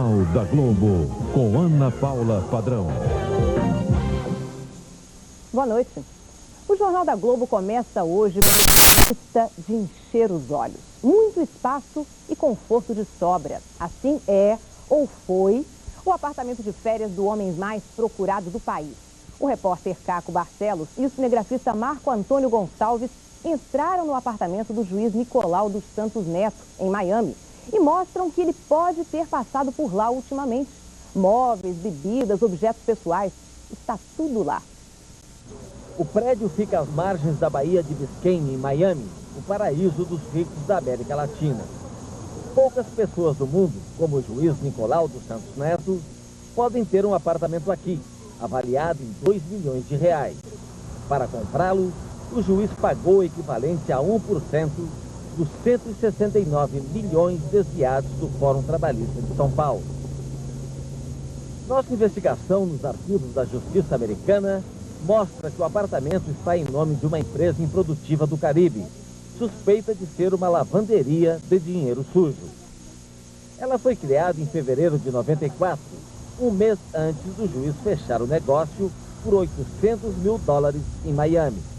Jornal da Globo, com Ana Paula Padrão. Boa noite. O Jornal da Globo começa hoje com uma lista de encher os olhos. Muito espaço e conforto de sobra. Assim é, ou foi, o apartamento de férias do homem mais procurado do país. O repórter Caco Barcelos e o cinegrafista Marco Antônio Gonçalves entraram no apartamento do juiz Nicolau dos Santos Neto, em Miami, e mostram que ele pode ter passado por lá ultimamente. Móveis, bebidas, objetos pessoais, está tudo lá. O prédio fica às margens da Baía de Biscayne, em Miami, o paraíso dos ricos da América Latina. Poucas pessoas do mundo, como o juiz Nicolau dos Santos Neto, podem ter um apartamento aqui, avaliado em 2 milhões de reais. Para comprá-lo, o juiz pagou o equivalente a 1% dos 169 milhões desviados do Fórum Trabalhista de São Paulo. Nossa investigação nos arquivos da Justiça Americana mostra que o apartamento está em nome de uma empresa improdutiva do Caribe, suspeita de ser uma lavanderia de dinheiro sujo. Ela foi criada em fevereiro de 94, um mês antes do juiz fechar o negócio por $800 mil em Miami.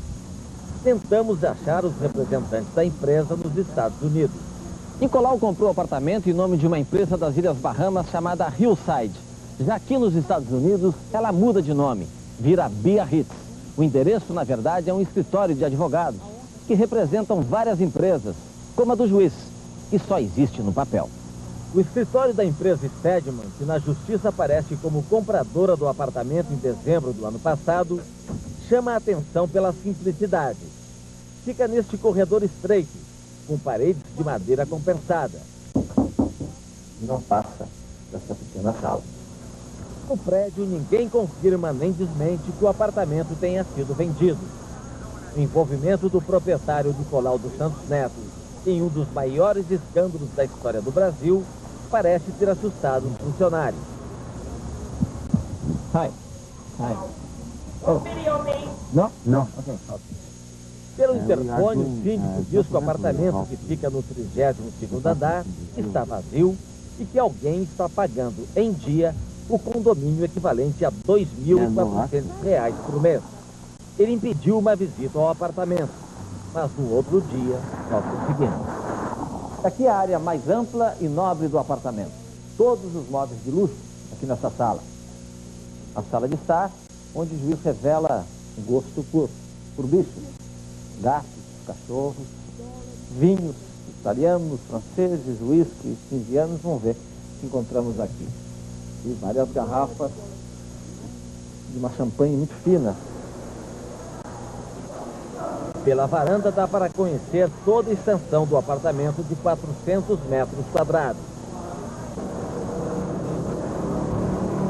Tentamos achar os representantes da empresa nos Estados Unidos. Nicolau comprou o apartamento em nome de uma empresa das Ilhas Bahamas chamada Hillside. Já aqui nos Estados Unidos, ela muda de nome, vira Biarritz. O endereço, na verdade, é um escritório de advogados que representam várias empresas, como a do juiz, que só existe no papel. O escritório da empresa Stedman, que na justiça aparece como compradora do apartamento em dezembro do ano passado, chama a atenção pela simplicidade. Fica neste corredor estreito, com paredes de madeira compensada. Não passa dessa pequena sala. No prédio, ninguém confirma nem desmente que o apartamento tenha sido vendido. O envolvimento do proprietário Nicolau dos Santos Neto em um dos maiores escândalos da história do Brasil parece ter assustado os funcionários. Hi. Oh. No? Okay. Pelo interfone, o síndico diz que o apartamento, que fica no 32º andar, está vazio e que alguém está pagando em dia o condomínio equivalente a R$ 2.400 por mês. Ele impediu uma visita ao apartamento, mas no outro dia nós conseguimos. Aqui é a área mais ampla e nobre do apartamento. Todos os móveis de luxo aqui nessa sala. A sala de estar, onde o juiz revela o gosto por bichos. Gatos, cachorros, vinhos italianos, franceses, uísques, indianos. Vamos ver o que encontramos aqui. E várias garrafas de uma champanhe muito fina. Pela varanda dá para conhecer toda a extensão do apartamento de 400 metros quadrados.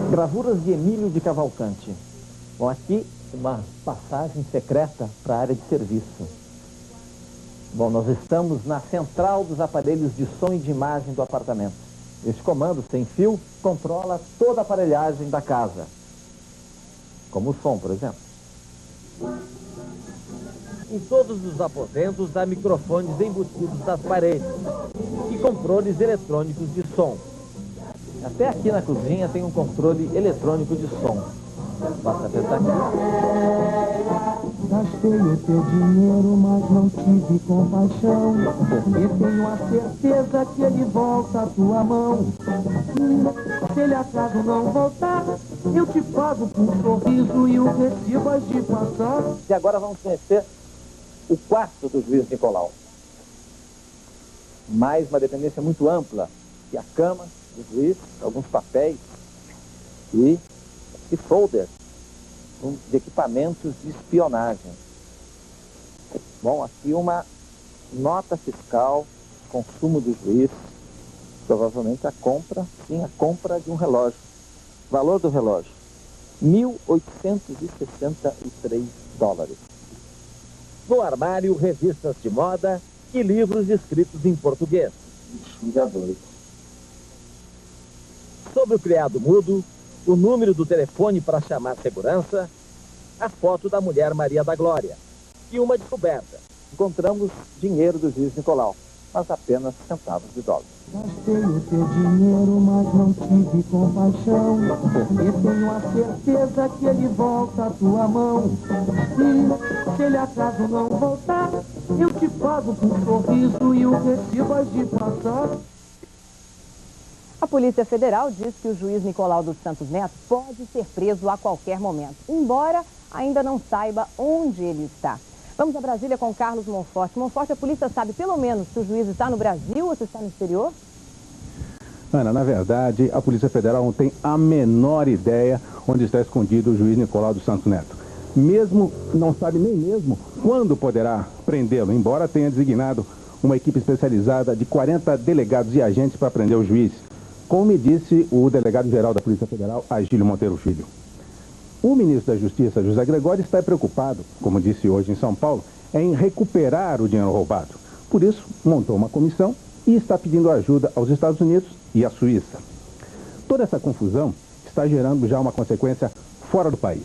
Gravuras de Emílio de Cavalcante. Bom, aqui uma passagem secreta para a área de serviço. Bom, nós estamos na central dos aparelhos de som e de imagem do apartamento. Este comando sem fio controla toda a aparelhagem da casa, como o som, por exemplo. Em todos os aposentos há microfones embutidos nas paredes e controles eletrônicos de som. Até aqui na cozinha tem um controle eletrônico de som. Basta apertar aqui. Gastei o teu dinheiro, mas não tive compaixão. E tenho a certeza que ele volta à tua mão. Se ele acaso não voltar, eu te pago por um sorriso e o recibo de passar. E agora vamos conhecer o quarto do juiz Nicolau. Mais uma dependência muito ampla, que a cama do juiz, alguns papéis e folder de equipamentos de espionagem. Bom, aqui uma nota fiscal, consumo do juiz, provavelmente a compra de um relógio. Valor do relógio, $1.863. No armário, revistas de moda e livros escritos em português. Sobre o criado mudo, o número do telefone para chamar segurança, a foto da mulher Maria da Glória e uma descoberta. Encontramos dinheiro do juiz Nicolau. mas apenas centavos de dólar. Gastei o teu dinheiro, mas não tive compaixão. E tenho a certeza que ele volta à tua mão. E se ele acaso não voltar, eu te pago com um sorriso e o recibo has de passar. A Polícia Federal diz que o juiz Nicolau dos Santos Neto pode ser preso a qualquer momento, embora ainda não saiba onde ele está. Vamos a Brasília com Carlos Monforte. Monforte, a polícia sabe pelo menos se o juiz está no Brasil ou se está no exterior? Ana, na verdade, a Polícia Federal não tem a menor ideia onde está escondido o juiz Nicolau dos Santos Neto. Não sabe nem mesmo quando poderá prendê-lo, embora tenha designado uma equipe especializada de 40 delegados e agentes para prender o juiz, como me disse o delegado-geral da Polícia Federal, Agílio Monteiro Filho. O ministro da Justiça, José Gregório, está preocupado, como disse hoje em São Paulo, em recuperar o dinheiro roubado. Por isso, montou uma comissão e está pedindo ajuda aos Estados Unidos e à Suíça. Toda essa confusão está gerando já uma consequência fora do país.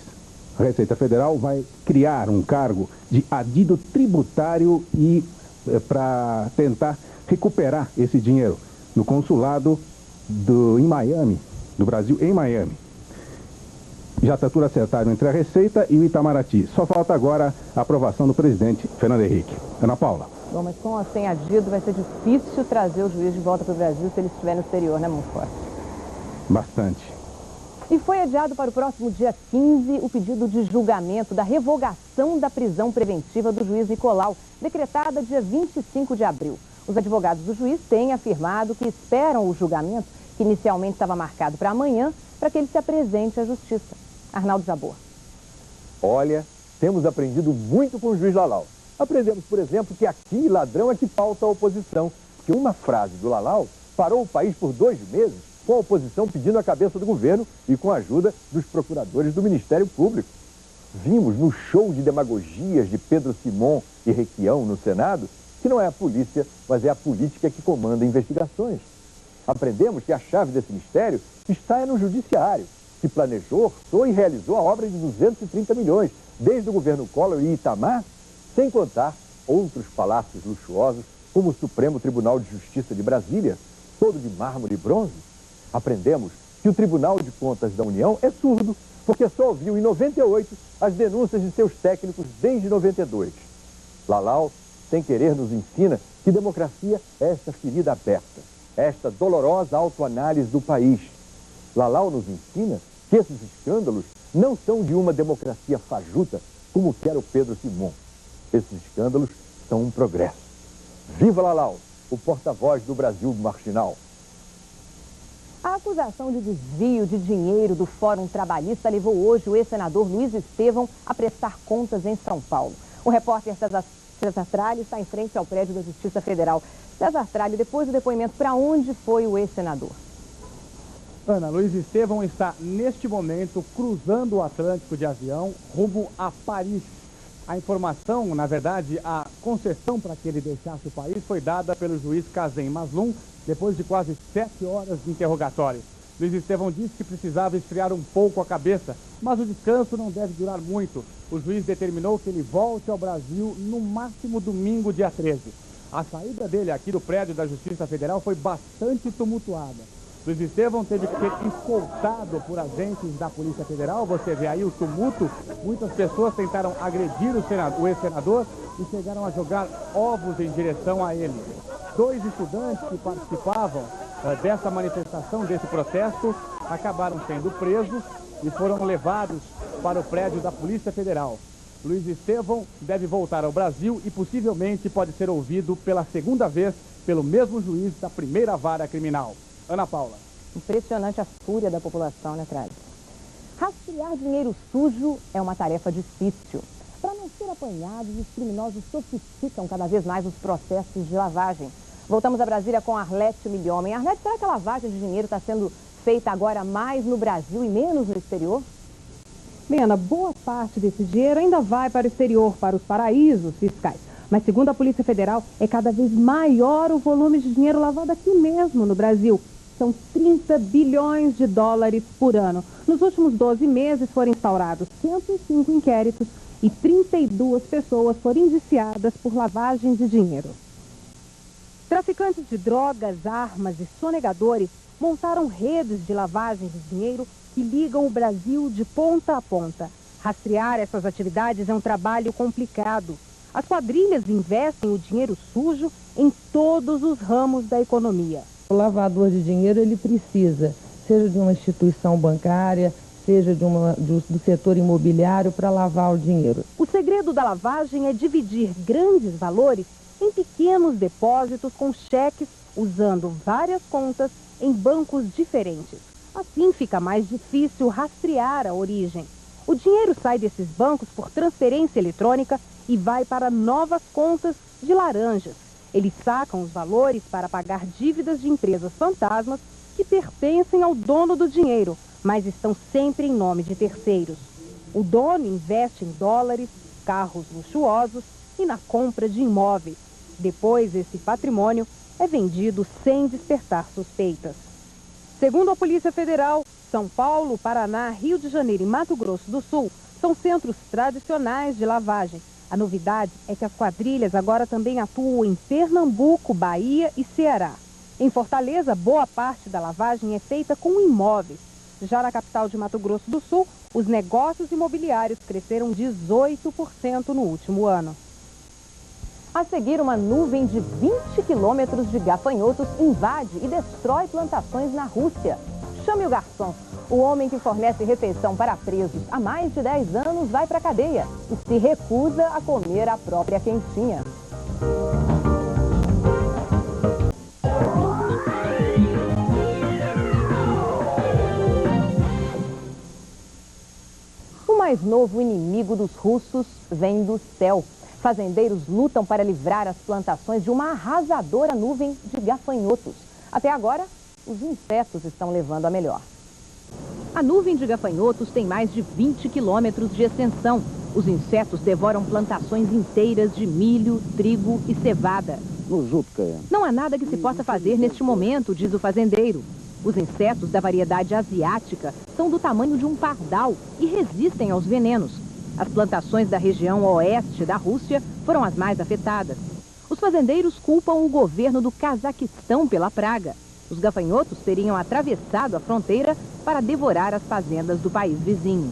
A Receita Federal vai criar um cargo de adido tributário para tentar recuperar esse dinheiro no consulado em Miami, do Brasil em Miami. Já está tudo acertado entre a Receita e o Itamaraty. Só falta agora a aprovação do presidente Fernando Henrique. Ana Paula. Bom, mas com ou sem adido vai ser difícil trazer o juiz de volta para o Brasil se ele estiver no exterior, né, Monforte? Bastante. E foi adiado para o próximo dia 15 o pedido de julgamento da revogação da prisão preventiva do juiz Nicolau, decretada dia 25 de abril. Os advogados do juiz têm afirmado que esperam o julgamento, que inicialmente estava marcado para amanhã, para que ele se apresente à justiça. Arnaldo Jabor. Olha, temos aprendido muito com o juiz Lalau. Aprendemos, por exemplo, que aqui ladrão é que falta a oposição, porque uma frase do Lalau parou o país por 2 meses com a oposição pedindo a cabeça do governo e com a ajuda dos procuradores do Ministério Público. Vimos no show de demagogias de Pedro Simon e Requião no Senado que não é a polícia, mas é a política que comanda investigações. Aprendemos que a chave desse mistério está no judiciário, que planejou, orçou e realizou a obra de 230 milhões, desde o governo Collor e Itamar, sem contar outros palácios luxuosos, como o Supremo Tribunal de Justiça de Brasília, todo de mármore e bronze. Aprendemos que o Tribunal de Contas da União é surdo, porque só ouviu em 98 as denúncias de seus técnicos desde 92. Lalau, sem querer, nos ensina que democracia é esta ferida aberta, esta dolorosa autoanálise do país. Lalau nos ensina que esses escândalos não são de uma democracia fajuta, como quer o Pedro Simon. Esses escândalos são um progresso. Viva Lalau, o porta-voz do Brasil marginal. A acusação de desvio de dinheiro do Fórum Trabalhista levou hoje o ex-senador Luiz Estevão a prestar contas em São Paulo. O repórter César Tralli está em frente ao prédio da Justiça Federal. César Tralli, depois do depoimento, para onde foi o ex-senador? Ana, Luiz Estevão está neste momento cruzando o Atlântico de avião rumo a Paris. A informação, na verdade, a concessão para que ele deixasse o país foi dada pelo juiz Kazem Maslum depois de quase 7 horas de interrogatório. Luiz Estevão disse que precisava esfriar um pouco a cabeça, mas o descanso não deve durar muito. O juiz determinou que ele volte ao Brasil no máximo domingo, dia 13. A saída dele aqui do prédio da Justiça Federal foi bastante tumultuada. Luiz Estevão teve que ser escoltado por agentes da Polícia Federal. Você vê aí o tumulto. Muitas pessoas tentaram agredir o ex-senador e chegaram a jogar ovos em direção a ele. 2 estudantes que participavam dessa manifestação, desse protesto, acabaram sendo presos e foram levados para o prédio da Polícia Federal. Luiz Estevão deve voltar ao Brasil e possivelmente pode ser ouvido pela 2ª vez pelo mesmo juiz da 1ª Vara Criminal. Ana Paula. Impressionante a fúria da população, né, Tralli? Rastrear dinheiro sujo é uma tarefa difícil. Para não ser apanhados, os criminosos sofisticam cada vez mais os processos de lavagem. Voltamos a Brasília com Arlete Milhomem. Arlete, será que a lavagem de dinheiro está sendo feita agora mais no Brasil e menos no exterior? Bem, Ana, boa parte desse dinheiro ainda vai para o exterior, para os paraísos fiscais. Mas, segundo a Polícia Federal, é cada vez maior o volume de dinheiro lavado aqui mesmo no Brasil. São 30 bilhões de dólares por ano. Nos últimos 12 meses foram instaurados 105 inquéritos e 32 pessoas foram indiciadas por lavagem de dinheiro. Traficantes de drogas, armas e sonegadores montaram redes de lavagem de dinheiro que ligam o Brasil de ponta a ponta. Rastrear essas atividades é um trabalho complicado. As quadrilhas investem o dinheiro sujo em todos os ramos da economia. O lavador de dinheiro, ele precisa, seja de uma instituição bancária, seja do setor imobiliário, para lavar o dinheiro. O segredo da lavagem é dividir grandes valores em pequenos depósitos com cheques, usando várias contas em bancos diferentes. Assim fica mais difícil rastrear a origem. O dinheiro sai desses bancos por transferência eletrônica e vai para novas contas de laranjas. Eles sacam os valores para pagar dívidas de empresas fantasmas que pertencem ao dono do dinheiro, mas estão sempre em nome de terceiros. O dono investe em dólares, carros luxuosos e na compra de imóveis. Depois, esse patrimônio é vendido sem despertar suspeitas. Segundo a Polícia Federal, São Paulo, Paraná, Rio de Janeiro e Mato Grosso do Sul são centros tradicionais de lavagem. A novidade é que as quadrilhas agora também atuam em Pernambuco, Bahia e Ceará. Em Fortaleza, boa parte da lavagem é feita com imóveis. Já na capital de Mato Grosso do Sul, os negócios imobiliários cresceram 18% no último ano. A seguir, uma nuvem de 20 quilômetros de gafanhotos invade e destrói plantações na Rússia. Chame o garçom. O homem que fornece refeição para presos há mais de 10 anos vai para a cadeia e se recusa a comer a própria quentinha. O mais novo inimigo dos russos vem do céu. Fazendeiros lutam para livrar as plantações de uma arrasadora nuvem de gafanhotos. Até agora, os insetos estão levando a melhor. A nuvem de gafanhotos tem mais de 20 quilômetros de extensão. Os insetos devoram plantações inteiras de milho, trigo e cevada. Não há nada que se possa fazer neste momento, diz o fazendeiro. Os insetos da variedade asiática são do tamanho de um pardal e resistem aos venenos. As plantações da região oeste da Rússia foram as mais afetadas. Os fazendeiros culpam o governo do Cazaquistão pela praga. Os gafanhotos teriam atravessado a fronteira para devorar as fazendas do país vizinho.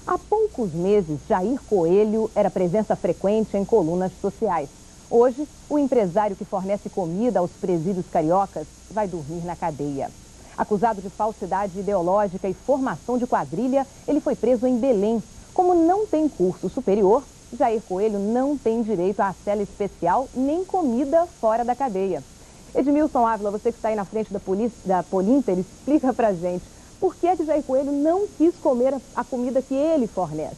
Há poucos meses, Jair Coelho era presença frequente em colunas sociais. Hoje, o empresário que fornece comida aos presídios cariocas vai dormir na cadeia. Acusado de falsidade ideológica e formação de quadrilha, ele foi preso em Belém. Como não tem curso superior, Jair Coelho não tem direito à cela especial nem comida fora da cadeia. Edmilson Ávila, você que está aí na frente da Polinter, explica pra gente por que Jair Coelho não quis comer a comida que ele fornece.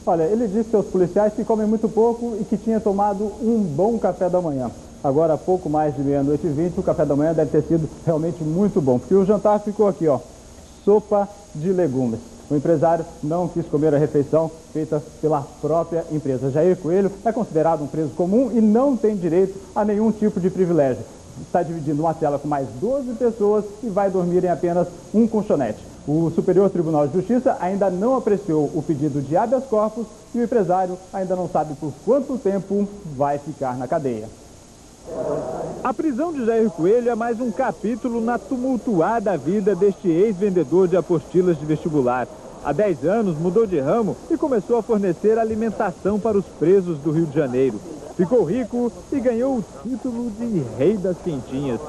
Olha, ele disse aos policiais que comem muito pouco e que tinha tomado um bom café da manhã. Agora, pouco mais de 00:20, o café da manhã deve ter sido realmente muito bom, porque o jantar ficou aqui, ó, sopa de legumes. O empresário não quis comer a refeição feita pela própria empresa. Jair Coelho é considerado um preso comum e não tem direito a nenhum tipo de privilégio. Está dividindo uma cela com mais 12 pessoas e vai dormir em apenas um colchonete. O Superior Tribunal de Justiça ainda não apreciou o pedido de habeas corpus e o empresário ainda não sabe por quanto tempo vai ficar na cadeia. A prisão de Jair Coelho é mais um capítulo na tumultuada vida deste ex-vendedor de apostilas de vestibular. Há 10 anos mudou de ramo e começou a fornecer alimentação para os presos do Rio de Janeiro. Ficou rico e ganhou o título de Rei das Quentinhas.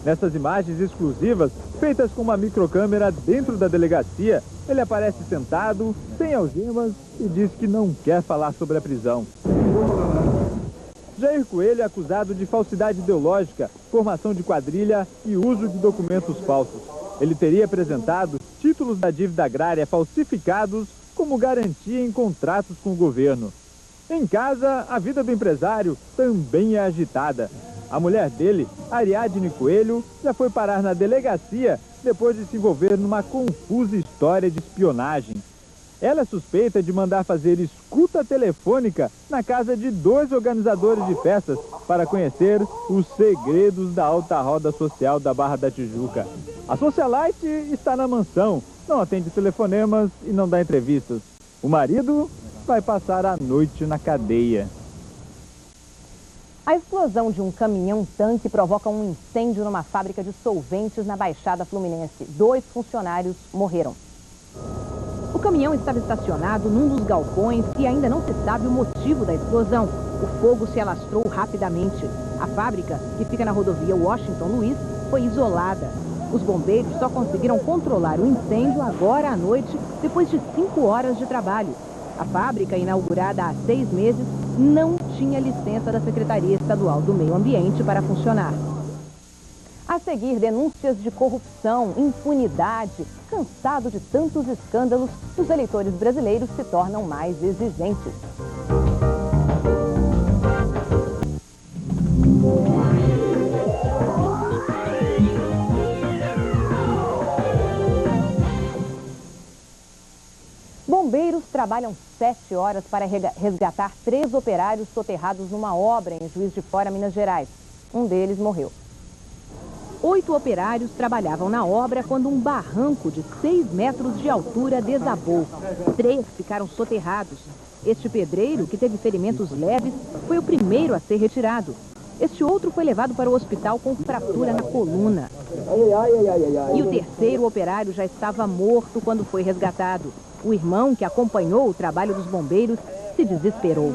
Nessas imagens exclusivas, feitas com uma microcâmera dentro da delegacia, ele aparece sentado, sem algemas e diz que não quer falar sobre a prisão. Jair Coelho é acusado de falsidade ideológica, formação de quadrilha e uso de documentos falsos. Ele teria apresentado títulos da dívida agrária falsificados como garantia em contratos com o governo. Em casa, a vida do empresário também é agitada. A mulher dele, Ariadne Coelho, já foi parar na delegacia depois de se envolver numa confusa história de espionagem. Ela é suspeita de mandar fazer escuta telefônica na casa de 2 organizadores de festas para conhecer os segredos da alta roda social da Barra da Tijuca. A socialite está na mansão, não atende telefonemas e não dá entrevistas. O marido vai passar a noite na cadeia. A explosão de um caminhão-tanque provoca um incêndio numa fábrica de solventes na Baixada Fluminense. 2 funcionários morreram. O caminhão estava estacionado num dos galpões e ainda não se sabe o motivo da explosão. O fogo se alastrou rapidamente. A fábrica, que fica na rodovia Washington Luiz, foi isolada. Os bombeiros só conseguiram controlar o incêndio agora à noite, depois de 5 horas de trabalho. A fábrica, inaugurada há 6 meses, não tinha licença da Secretaria Estadual do Meio Ambiente para funcionar. A seguir, denúncias de corrupção, impunidade. Cansado de tantos escândalos, os eleitores brasileiros se tornam mais exigentes. Bombeiros trabalham 7 horas para resgatar 3 operários soterrados numa obra em Juiz de Fora, Minas Gerais. Um deles morreu. 8 operários trabalhavam na obra quando um barranco de 6 metros de altura desabou. 3 ficaram soterrados. Este pedreiro, que teve ferimentos leves, foi o primeiro a ser retirado. Este outro foi levado para o hospital com fratura na coluna. E o terceiro operário já estava morto quando foi resgatado. O irmão, que acompanhou o trabalho dos bombeiros, se desesperou.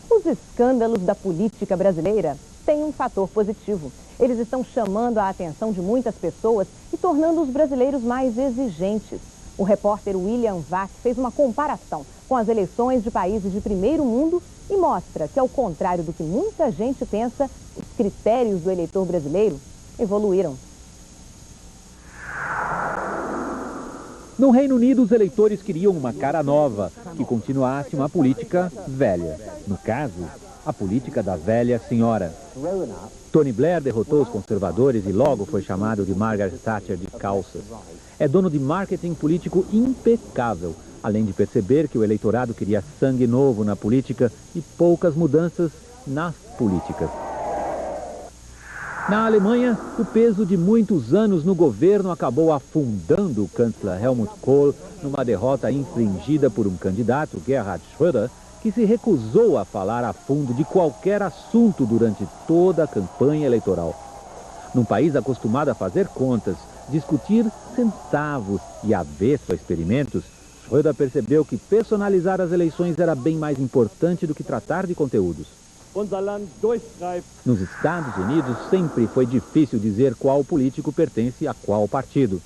Os escândalos da política brasileira têm um fator positivo. Eles estão chamando a atenção de muitas pessoas e tornando os brasileiros mais exigentes. O repórter William Vac fez uma comparação com as eleições de países de primeiro mundo e mostra que, ao contrário do que muita gente pensa, os critérios do eleitor brasileiro evoluíram. No Reino Unido, os eleitores queriam uma cara nova, que continuasse uma política velha. No caso, a política da velha senhora. Tony Blair derrotou os conservadores e logo foi chamado de Margaret Thatcher de calças. É dono de marketing político impecável, além de perceber que o eleitorado queria sangue novo na política e poucas mudanças nas políticas. Na Alemanha, o peso de muitos anos no governo acabou afundando o chanceler Helmut Kohl numa derrota infligida por um candidato, Gerhard Schröder, que se recusou a falar a fundo de qualquer assunto durante toda a campanha eleitoral. Num país acostumado a fazer contas, discutir centavos e avesso a experimentos, Schröder percebeu que personalizar as eleições era bem mais importante do que tratar de conteúdos. Nos Estados Unidos, sempre foi difícil dizer qual político pertence a qual partido.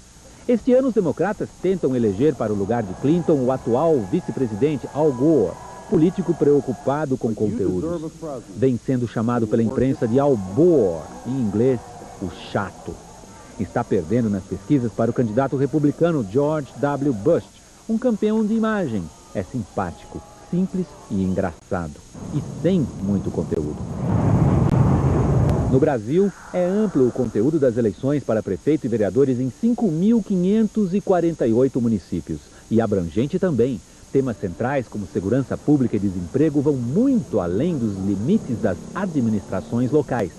Este ano, os democratas tentam eleger para o lugar de Clinton o atual vice-presidente Al Gore, político preocupado com conteúdos. Vem sendo chamado pela imprensa de Al Bore, em inglês, o chato. Está perdendo nas pesquisas para o candidato republicano George W. Bush, um campeão de imagem. É simpático, simples e engraçado, e sem muito conteúdo. No Brasil, é amplo o conteúdo das eleições para prefeito e vereadores em 5.548 municípios, e abrangente também. Temas centrais como segurança pública e desemprego vão muito além dos limites das administrações locais.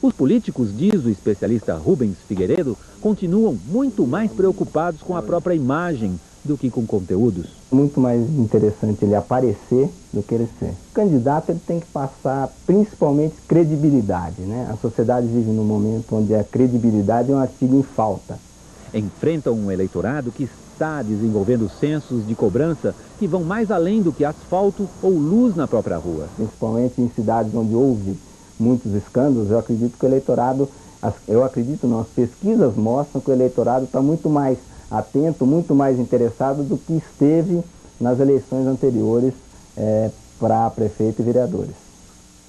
Os políticos, diz o especialista Rubens Figueiredo, continuam muito mais preocupados com a própria imagem do que com conteúdos. Muito mais interessante ele aparecer do que ele ser. O candidato ele tem que passar principalmente credibilidade, né? A sociedade vive num momento onde a credibilidade é um artigo em falta. Enfrentam um eleitorado que está desenvolvendo censos de cobrança que vão mais além do que asfalto ou luz na própria rua. Principalmente em cidades onde houve muitos escândalos, eu acredito que o eleitorado, as pesquisas mostram que o eleitorado está muito mais atento, muito mais interessado do que esteve nas eleições anteriores para prefeito e vereadores.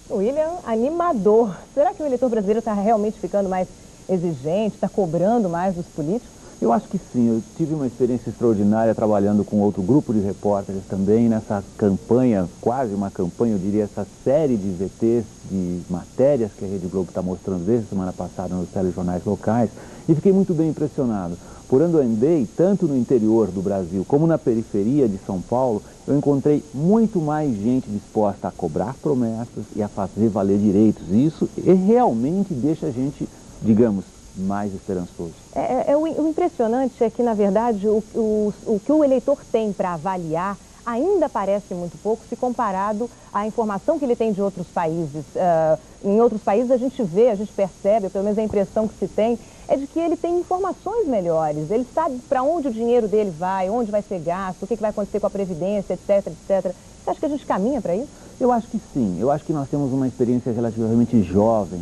William, animador. Será que o eleitor brasileiro está realmente ficando mais exigente, está cobrando mais dos políticos? Eu acho que sim. Eu tive uma experiência extraordinária trabalhando com outro grupo de repórteres também nessa campanha, quase uma campanha, eu diria, essa série de VTs, de matérias que a Rede Globo está mostrando desde a semana passada nos telejornais locais, e fiquei muito bem impressionado. Por onde eu andei, tanto no interior do Brasil como na periferia de São Paulo, eu encontrei muito mais gente disposta a cobrar promessas e a fazer valer direitos. E isso realmente deixa a gente, digamos, mais esperançoso. O impressionante é que, na verdade, o que o eleitor tem para avaliar ainda parece muito pouco se comparado à informação que ele tem de outros países. Em outros países a gente vê, a gente percebe, pelo menos a impressão que se tem, é de que ele tem informações melhores. Ele sabe para onde o dinheiro dele vai, onde vai ser gasto, o que vai acontecer com a Previdência, etc, etc. Você acha que a gente caminha para isso? Eu acho que sim. Eu acho que nós temos uma experiência relativamente jovem,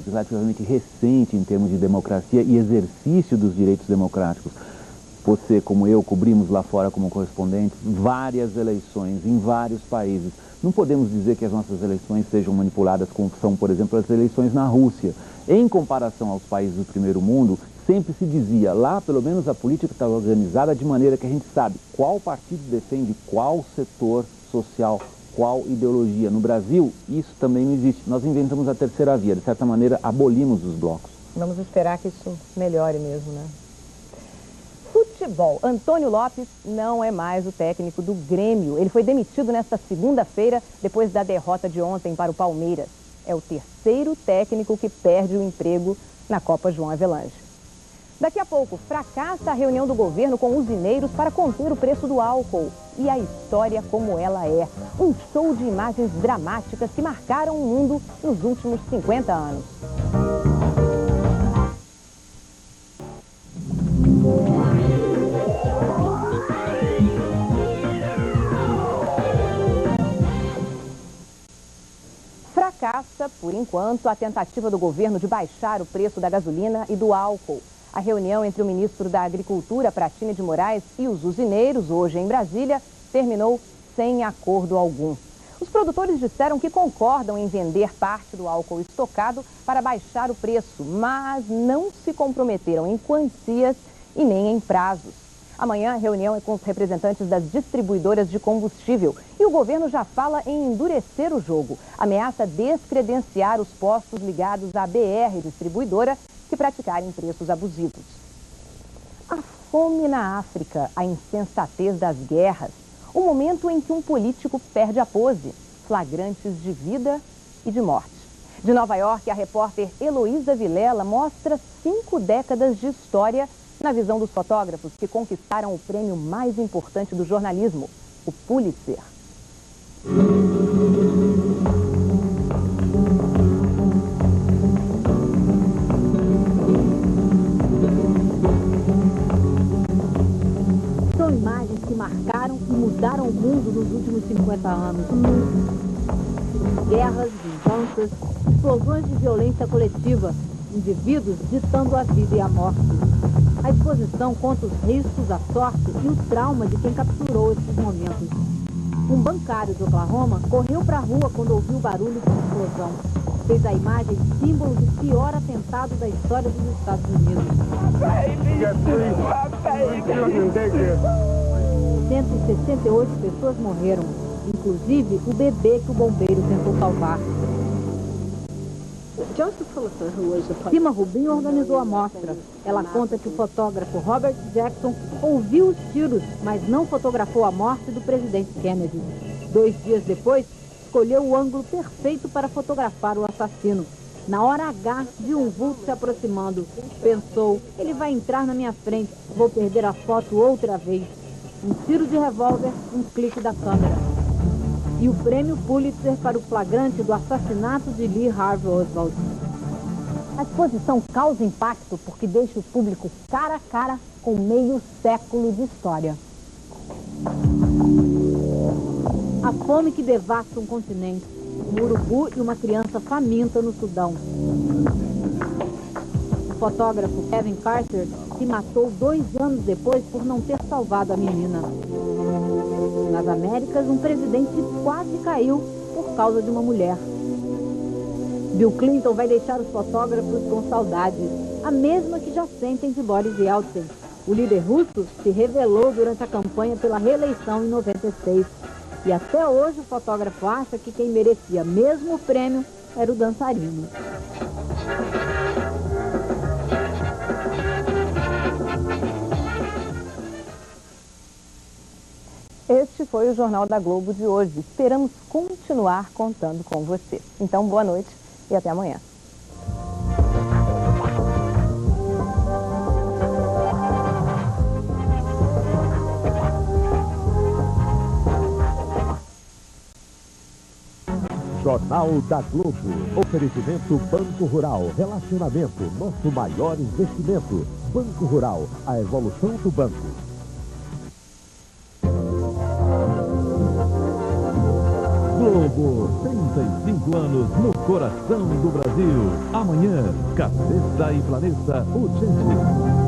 relativamente recente em termos de democracia e exercício dos direitos democráticos. Você, como eu, cobrimos lá fora como correspondentes várias eleições em vários países. Não podemos dizer que as nossas eleições sejam manipuladas como são, por exemplo, as eleições na Rússia. Em comparação aos países do primeiro mundo, sempre se dizia, lá pelo menos a política está organizada de maneira que a gente sabe qual partido defende qual setor social, qual ideologia. No Brasil, isso também não existe. Nós inventamos a terceira via, de certa maneira, abolimos os blocos. Vamos esperar que isso melhore mesmo, né? Futebol. Antônio Lopes não é mais o técnico do Grêmio. Ele foi demitido nesta segunda-feira, depois da derrota de ontem para o Palmeiras. É o terceiro técnico que perde o emprego na Copa João Avelange. Daqui a pouco, fracassa a reunião do governo com usineiros para conter o preço do álcool. E a história como ela é. Um show de imagens dramáticas que marcaram o mundo nos últimos 50 anos. Fracassa, por enquanto, a tentativa do governo de baixar o preço da gasolina e do álcool. A reunião entre o ministro da Agricultura, Pratini de Moraes, e os usineiros, hoje em Brasília, terminou sem acordo algum. Os produtores disseram que concordam em vender parte do álcool estocado para baixar o preço, mas não se comprometeram em quantias e nem em prazos. Amanhã a reunião é com os representantes das distribuidoras de combustível e o governo já fala em endurecer o jogo. Ameaça descredenciar os postos ligados à BR Distribuidora que praticarem preços abusivos. A fome na África, a insensatez das guerras, o momento em que um político perde a pose, flagrantes de vida e de morte. De Nova York, a repórter Heloísa Vilela mostra 5 décadas de história na visão dos fotógrafos que conquistaram o prêmio mais importante do jornalismo, o Pulitzer. São imagens que marcaram e mudaram o mundo nos últimos 50 anos. Guerras, vinganças, explosões de violência coletiva, indivíduos ditando a vida e a morte. A exposição conta os riscos, a sorte e o trauma de quem capturou esses momentos. Um bancário de Oklahoma correu para a rua quando ouviu o barulho de explosão. Fez a imagem símbolo do pior atentado da história dos Estados Unidos. 168 pessoas morreram, inclusive o bebê que o bombeiro tentou salvar. Cima Rubin organizou a mostra. Ela conta que o fotógrafo Robert Jackson ouviu os tiros, mas não fotografou a morte do presidente Kennedy. 2 dias depois, escolheu o ângulo perfeito para fotografar o assassino. Na hora H, viu um vulto se aproximando. Pensou, ele vai entrar na minha frente, vou perder a foto outra vez. Um tiro de revólver, um clique da câmera. E o prêmio Pulitzer para o flagrante do assassinato de Lee Harvey Oswald. A exposição causa impacto porque deixa o público cara a cara com meio século de história. A fome que devasta um continente, um urubu e uma criança faminta no Sudão. O fotógrafo Kevin Carter se matou 2 anos depois por não ter salvado a menina. Nas Américas, um presidente quase caiu por causa de uma mulher. Bill Clinton vai deixar os fotógrafos com saudade, a mesma que já sentem de Boris Yeltsin. O líder russo se revelou durante a campanha pela reeleição em 96. E até hoje o fotógrafo acha que quem merecia mesmo o prêmio era o dançarino. Este foi o Jornal da Globo de hoje. Esperamos continuar contando com você. Então, boa noite e até amanhã. Jornal da Globo. Oferecimento Banco Rural. Relacionamento, nosso maior investimento. Banco Rural, a evolução do banco. Globo, 35 anos no coração do Brasil. Amanhã, Cabeça e Planeta, urgente.